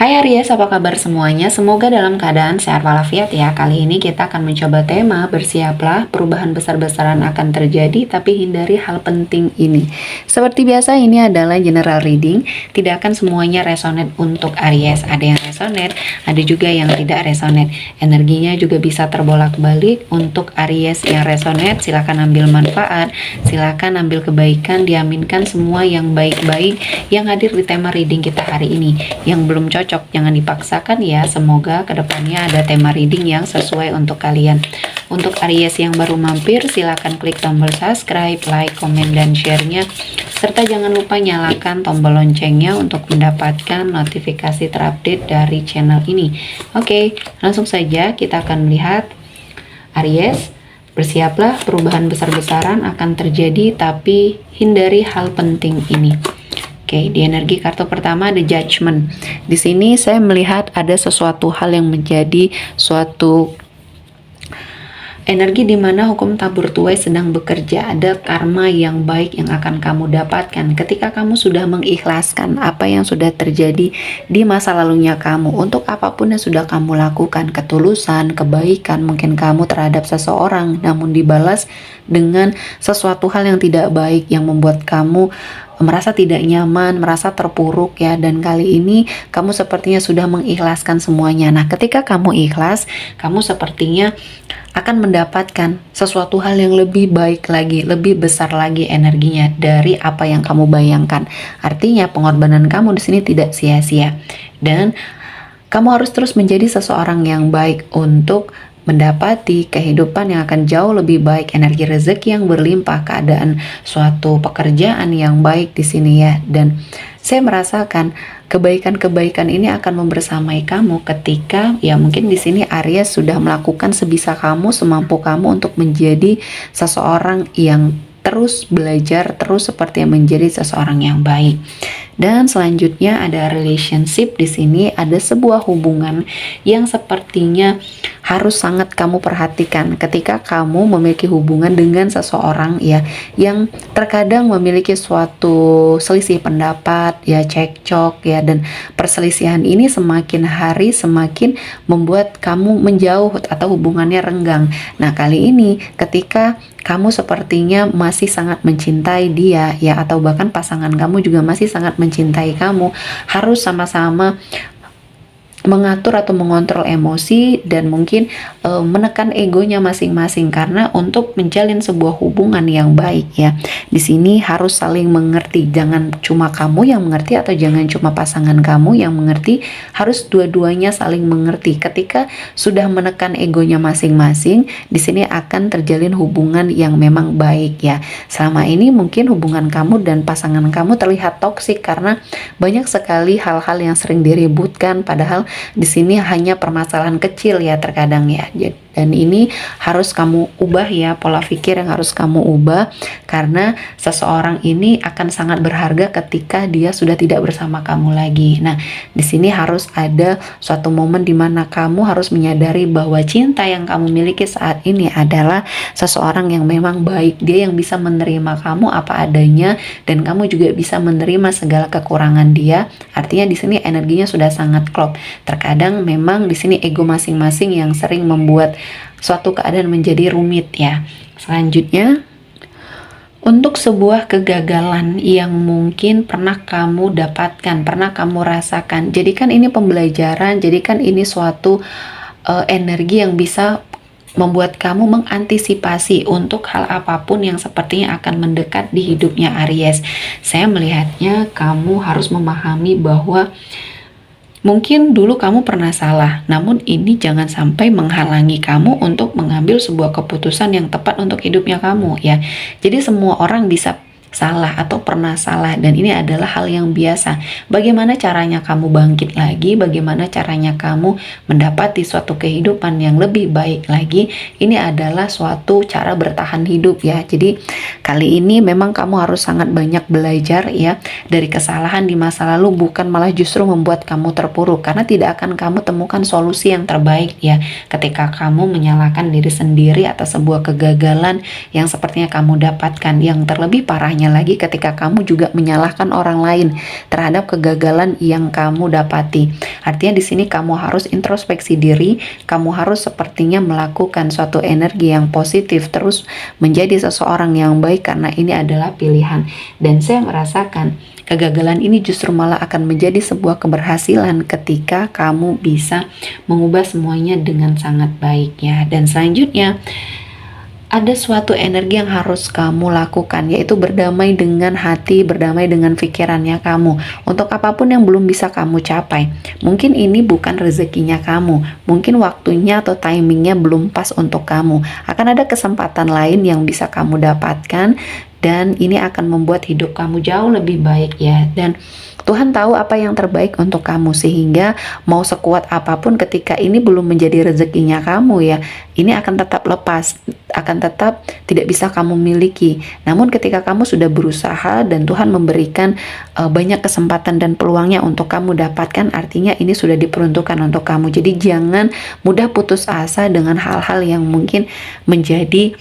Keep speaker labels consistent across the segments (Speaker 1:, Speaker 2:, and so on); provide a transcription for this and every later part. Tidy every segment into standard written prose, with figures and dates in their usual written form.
Speaker 1: Hai Aries, apa kabar semuanya? Semoga dalam keadaan sehat walafiat ya. Kali ini kita akan mencoba tema bersiaplah, perubahan besar-besaran akan terjadi, tapi hindari hal penting ini. Seperti biasa, ini adalah general reading. Tidak akan semuanya resonate untuk Aries. Ada yang resonate, ada juga yang tidak resonate. Energinya juga bisa terbolak-balik. Untuk Aries yang resonate, silakan ambil manfaat, silakan ambil kebaikan, diaminkan semua yang baik-baik yang hadir di tema reading kita hari ini. Yang belum cocok jangan dipaksakan ya, semoga kedepannya ada tema reading yang sesuai untuk kalian. Untuk Aries yang baru mampir, silahkan klik tombol subscribe, like, komen, dan share-nya, serta jangan lupa nyalakan tombol loncengnya untuk mendapatkan notifikasi terupdate dari channel ini. Oke, langsung saja kita akan melihat Aries. Bersiaplah, perubahan besar-besaran akan terjadi, tapi hindari hal penting ini. Oke, di energi kartu pertama ada Judgment. Di sini saya melihat ada sesuatu hal yang menjadi suatu energi di mana hukum tabur tuai sedang bekerja. Ada karma yang baik yang akan kamu dapatkan ketika kamu sudah mengikhlaskan apa yang sudah terjadi di masa lalunya kamu. Untuk apapun yang sudah kamu lakukan, ketulusan, kebaikan mungkin kamu terhadap seseorang, namun dibalas dengan sesuatu hal yang tidak baik yang membuat kamu merasa tidak nyaman, merasa terpuruk ya. Dan kali ini kamu sepertinya sudah mengikhlaskan semuanya. Nah, ketika kamu ikhlas, kamu sepertinya akan mendapatkan sesuatu hal yang lebih baik lagi, lebih besar lagi energinya dari apa yang kamu bayangkan. Artinya pengorbanan kamu di sini tidak sia-sia, dan kamu harus terus menjadi seseorang yang baik untuk mendapati kehidupan yang akan jauh lebih baik, energi rezeki yang berlimpah, keadaan suatu pekerjaan yang baik di sini ya. Dan saya merasakan kebaikan-kebaikan ini akan membersamai kamu ketika ya mungkin di sini Aries sudah melakukan sebisa kamu, semampu kamu untuk menjadi seseorang yang terus belajar, terus seperti menjadi seseorang yang baik. Dan selanjutnya ada relationship. Di sini ada sebuah hubungan yang sepertinya harus sangat kamu perhatikan ketika kamu memiliki hubungan dengan seseorang ya, yang terkadang memiliki suatu selisih pendapat ya, cekcok ya, dan perselisihan ini semakin hari semakin membuat kamu menjauh atau hubungannya renggang. Nah, kali ini ketika kamu sepertinya masih sangat mencintai dia ya, atau bahkan pasangan kamu juga masih sangat mencintai kamu, harus sama-sama mengatur atau mengontrol emosi dan mungkin menekan egonya masing-masing, karena untuk menjalin sebuah hubungan yang baik ya, di sini harus saling mengerti. Jangan cuma kamu yang mengerti atau jangan cuma pasangan kamu yang mengerti, harus dua-duanya saling mengerti. Ketika sudah menekan egonya masing-masing, di sini akan terjalin hubungan yang memang baik ya. Selama ini mungkin hubungan kamu dan pasangan kamu terlihat toksik karena banyak sekali hal-hal yang sering diributkan, padahal di sini hanya permasalahan kecil ya terkadang ya. Dan ini harus kamu ubah ya, pola pikir yang harus kamu ubah, karena seseorang ini akan sangat berharga ketika dia sudah tidak bersama kamu lagi. Nah, di sini harus ada suatu momen di mana kamu harus menyadari bahwa cinta yang kamu miliki saat ini adalah seseorang yang memang baik. Dia yang bisa menerima kamu apa adanya, dan kamu juga bisa menerima segala kekurangan dia. Artinya di sini energinya sudah sangat klop. Terkadang memang di sini ego masing-masing yang sering membuat suatu keadaan menjadi rumit ya. Selanjutnya, untuk sebuah kegagalan yang mungkin pernah kamu dapatkan, pernah kamu rasakan, jadikan ini pembelajaran, jadikan ini suatu energi yang bisa membuat kamu mengantisipasi untuk hal apapun yang sepertinya akan mendekat di hidupnya Aries. Saya melihatnya kamu harus memahami bahwa mungkin dulu kamu pernah salah, namun ini jangan sampai menghalangi kamu untuk mengambil sebuah keputusan yang tepat untuk hidupnya kamu ya. Jadi semua orang bisa salah atau pernah salah, dan ini adalah hal yang biasa. Bagaimana caranya kamu bangkit lagi, bagaimana caranya kamu mendapati suatu kehidupan yang lebih baik lagi, ini adalah suatu cara bertahan hidup ya. Jadi kali ini memang kamu harus sangat banyak belajar ya dari kesalahan di masa lalu, bukan malah justru membuat kamu terpuruk, karena tidak akan kamu temukan solusi yang terbaik ya ketika kamu menyalahkan diri sendiri atas sebuah kegagalan yang sepertinya kamu dapatkan. Yang terlebih parahnya parahnya lagi ketika kamu juga menyalahkan orang lain terhadap kegagalan yang kamu dapati. Artinya di sini kamu harus introspeksi diri, kamu harus sepertinya melakukan suatu energi yang positif, terus menjadi seseorang yang baik karena ini adalah pilihan. Dan saya merasakan kegagalan ini justru malah akan menjadi sebuah keberhasilan ketika kamu bisa mengubah semuanya dengan sangat baik ya. Dan selanjutnya ada suatu energi yang harus kamu lakukan, yaitu berdamai dengan hati, berdamai dengan pikirannya kamu. Untuk apapun yang belum bisa kamu capai, mungkin ini bukan rezekinya kamu, mungkin waktunya atau timingnya belum pas untuk kamu. Akan ada kesempatan lain yang bisa kamu dapatkan, dan ini akan membuat hidup kamu jauh lebih baik ya. Dan Tuhan tahu apa yang terbaik untuk kamu, sehingga mau sekuat apapun ketika ini belum menjadi rezekinya kamu ya, ini akan tetap lepas, akan tetap tidak bisa kamu miliki. Namun ketika kamu sudah berusaha dan Tuhan memberikan banyak kesempatan dan peluangnya untuk kamu dapatkan, artinya ini sudah diperuntukkan untuk kamu. Jadi jangan mudah putus asa dengan hal-hal yang mungkin menjadi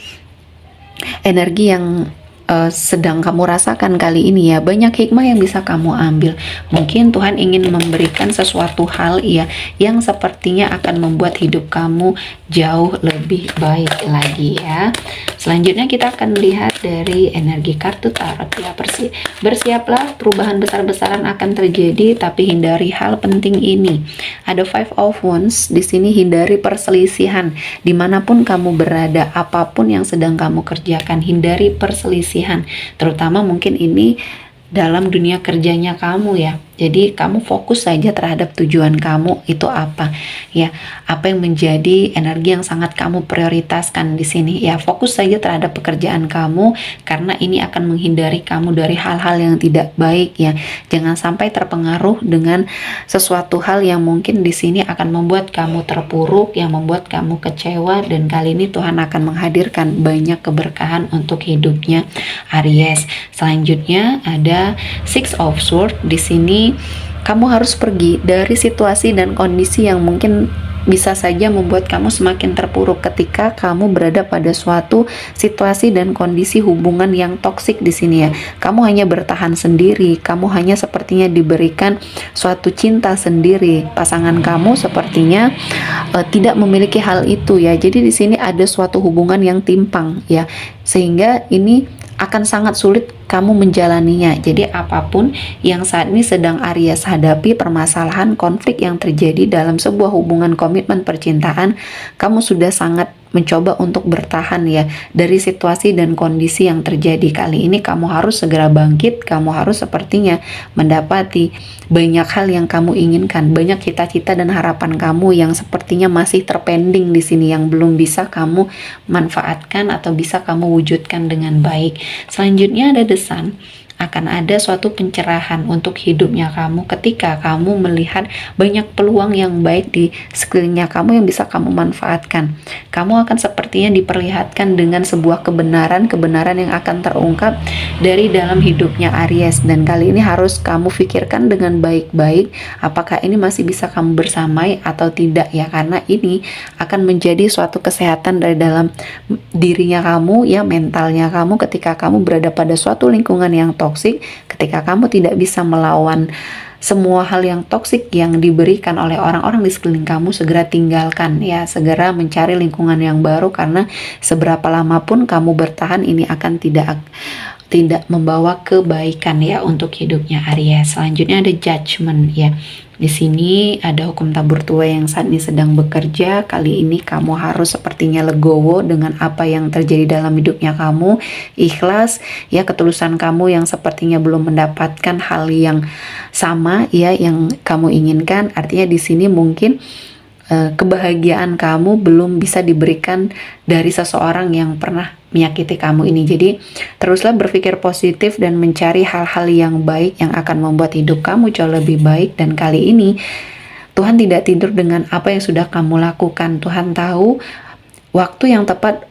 Speaker 1: energi yang sedang kamu rasakan kali ini ya. Banyak hikmah yang bisa kamu ambil. Mungkin Tuhan ingin memberikan sesuatu hal ya yang sepertinya akan membuat hidup kamu jauh lebih baik lagi ya. Selanjutnya kita akan lihat dari energi kartu tarot ya. Bersiaplah, perubahan besar-besaran akan terjadi, tapi hindari hal penting ini. Ada Five of Wands di sini. Hindari perselisihan dimanapun kamu berada, apapun yang sedang kamu kerjakan, hindari perselisihan. Terutama mungkin ini dalam dunia kerjanya kamu ya. Jadi kamu fokus saja terhadap tujuan kamu itu apa ya, apa yang menjadi energi yang sangat kamu prioritaskan di sini ya. Fokus saja terhadap pekerjaan kamu, karena ini akan menghindari kamu dari hal-hal yang tidak baik ya. Jangan sampai terpengaruh dengan sesuatu hal yang mungkin di sini akan membuat kamu terpuruk, yang membuat kamu kecewa. Dan kali ini Tuhan akan menghadirkan banyak keberkahan untuk hidupnya Aries. Selanjutnya ada Six of Swords. Di sini kamu harus pergi dari situasi dan kondisi yang mungkin bisa saja membuat kamu semakin terpuruk ketika kamu berada pada suatu situasi dan kondisi hubungan yang toksik di sini ya. Kamu hanya bertahan sendiri, kamu hanya sepertinya diberikan suatu cinta sendiri. Pasangan kamu sepertinya tidak memiliki hal itu ya. Jadi di sini ada suatu hubungan yang timpang ya, sehingga ini akan sangat sulit kamu menjalaninya. Jadi apapun yang saat ini sedang Aries hadapi, permasalahan konflik yang terjadi dalam sebuah hubungan komitmen percintaan, kamu sudah sangat mencoba untuk bertahan ya dari situasi dan kondisi yang terjadi. Kali ini kamu harus segera bangkit, kamu harus sepertinya mendapati banyak hal yang kamu inginkan, banyak cita-cita dan harapan kamu yang sepertinya masih terpending di sini, yang belum bisa kamu manfaatkan atau bisa kamu wujudkan dengan baik. Selanjutnya ada The Sun. Akan ada suatu pencerahan untuk hidupnya kamu ketika kamu melihat banyak peluang yang baik di sekelilingnya kamu yang bisa kamu manfaatkan. Kamu akan sepertinya diperlihatkan dengan sebuah kebenaran yang akan terungkap dari dalam hidupnya Aries, dan kali ini harus kamu pikirkan dengan baik-baik apakah ini masih bisa kamu bersamai atau tidak ya, karena ini akan menjadi suatu kesehatan dari dalam dirinya kamu ya, mentalnya kamu ketika kamu berada pada suatu lingkungan yang toksik, ketika kamu tidak bisa melawan semua hal yang toksik yang diberikan oleh orang-orang di sekeliling kamu, segera tinggalkan ya, segera mencari lingkungan yang baru, karena seberapa lama pun kamu bertahan ini akan tidak membawa kebaikan ya untuk hidupnya Aries. Selanjutnya ada Judgment ya. Di sini ada hukum tabur tuai yang saat ini sedang bekerja. Kali ini kamu harus sepertinya legowo dengan apa yang terjadi dalam hidupnya kamu, ikhlas ya, ketulusan kamu yang sepertinya belum mendapatkan hal yang sama ya yang kamu inginkan. Artinya di sini mungkin kebahagiaan kamu belum bisa diberikan dari seseorang yang pernah menyakiti kamu ini. Jadi teruslah berpikir positif dan mencari hal-hal yang baik yang akan membuat hidup kamu jauh lebih baik. Dan kali ini Tuhan tidak tidur dengan apa yang sudah kamu lakukan. Tuhan tahu waktu yang tepat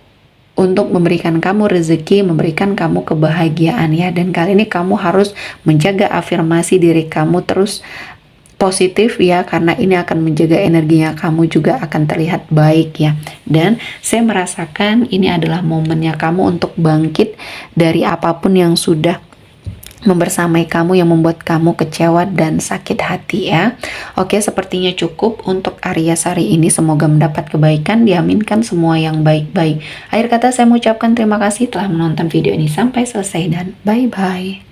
Speaker 1: untuk memberikan kamu rezeki, memberikan kamu kebahagiaan ya. Dan kali ini kamu harus menjaga afirmasi diri kamu, terus positif ya, karena ini akan menjaga energinya kamu juga akan terlihat baik ya. Dan saya merasakan ini adalah momennya kamu untuk bangkit dari apapun yang sudah membersamai kamu, yang membuat kamu kecewa dan sakit hati ya. Oke, sepertinya cukup untuk Aries hari ini. Semoga mendapat kebaikan, diaminkan semua yang baik-baik. Akhir kata saya mengucapkan terima kasih telah menonton video ini sampai selesai dan bye-bye.